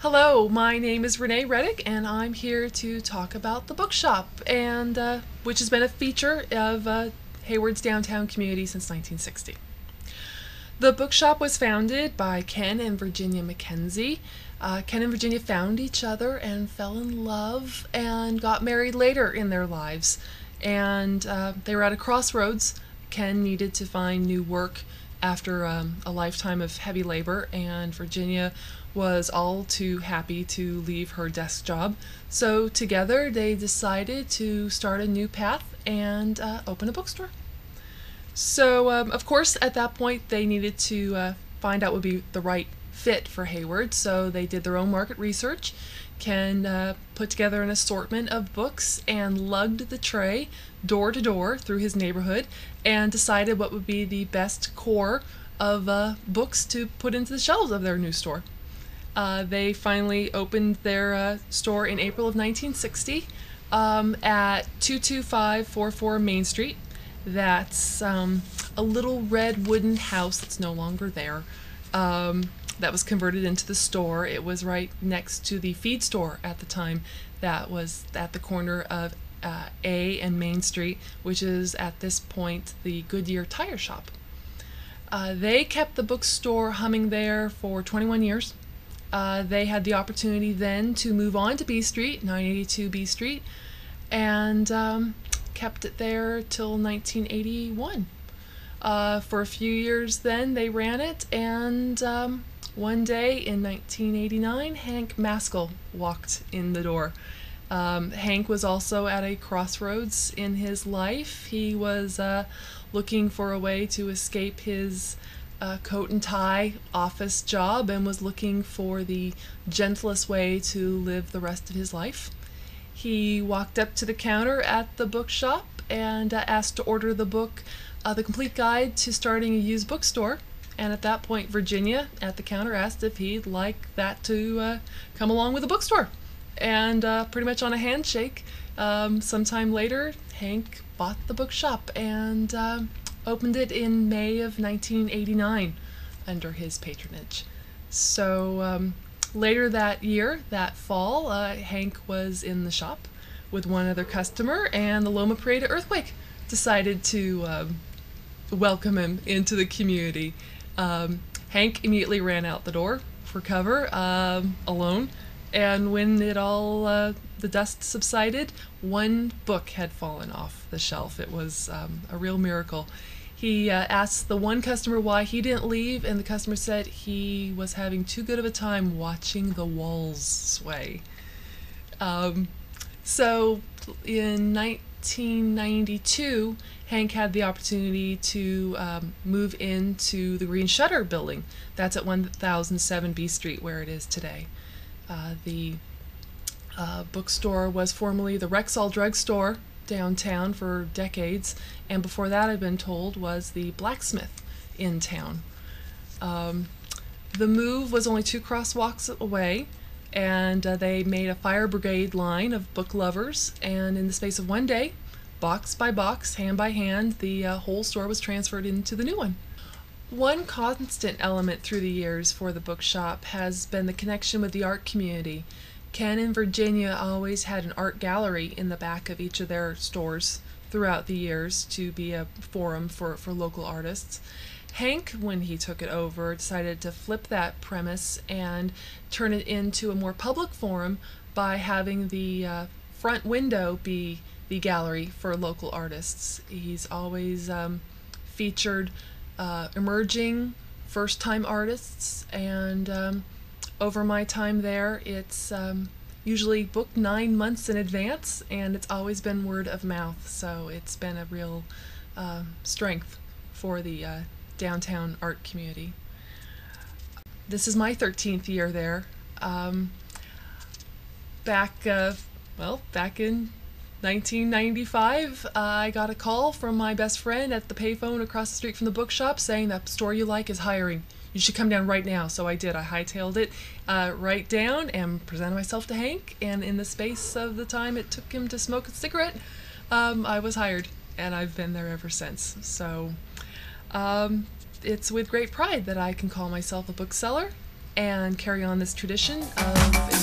Hello, my name is Renee Rettig, and I'm here to talk about the bookshop, and which has been a feature of Hayward's downtown community since 1960. The bookshop was founded by Ken and Virginia Mackenzie. Ken and Virginia found each other and fell in love and got married later in their lives. And they were at a crossroads. Ken needed to find new work after a lifetime of heavy labor, and Virginia was all too happy to leave her desk job. So together they decided to start a new path and open a bookstore. So of course at that point they needed to find out what would be the right fit for Hayward, so they did their own market research. Ken put together an assortment of books and lugged the tray door to door through his neighborhood and decided what would be the best core of books to put into the shelves of their new store. They finally opened their store in April of 1960 at 22544 Main Street. That's a little red wooden house that's no longer there. That was converted into the store. It was right next to the feed store at the time. That was at the corner of A and Main Street, which is at this point the Goodyear tire shop. They kept the bookstore humming there for 21 years. They had the opportunity then to move on to B Street, 982 B Street, and kept it there till 1981. For a few years then they ran it, and one day in 1989 Hank Maskell walked in the door. Hank was also at a crossroads in his life. He was looking for a way to escape his coat and tie office job and was looking for the gentlest way to live the rest of his life. He walked up to the counter at the bookshop and asked to order the book, The Complete Guide to Starting a Used Bookstore. And at that point, Virginia at the counter asked if he'd like that to come along with the bookstore. And pretty much on a handshake, sometime later, Hank bought the bookshop and opened it in May of 1989 under his patronage. So later that year, that fall, Hank was in the shop with one other customer, and the Loma Prieta earthquake decided to welcome him into the community. Hank immediately ran out the door for cover, alone, and when it all the dust subsided, one book had fallen off the shelf. It was a real miracle. He asked the one customer why he didn't leave, and the customer said he was having too good of a time watching the walls sway. So in 1992, Hank had the opportunity to move into the Green Shutter building. That's at 1007 B Street, where it is today. The bookstore was formerly the Rexall Drug Store downtown for decades, and before that, I've been told, was the blacksmith in town. The move was only 2 crosswalks away, and they made a fire brigade line of book lovers, and in the space of one day, box by box, hand by hand, the whole store was transferred into the new one. One constant element through the years for the bookshop has been the connection with the art community. Ken and Virginia always had an art gallery in the back of each of their stores throughout the years to be a forum for local artists. Hank, when he took it over, decided to flip that premise and turn it into a more public forum by having the front window be the gallery for local artists. He's always featured emerging first-time artists, and over my time there, it's usually booked 9 months in advance, and it's always been word of mouth, so it's been a real strength for the downtown art community. This is my 13th year there. Back in 1995, I got a call from my best friend at the payphone across the street from the bookshop saying that store you like is hiring. You should come down right now. So I did. I hightailed it right down and presented myself to Hank, and in the space of the time it took him to smoke a cigarette, I was hired, and I've been there ever since. So it's with great pride that I can call myself a bookseller, and carry on this tradition of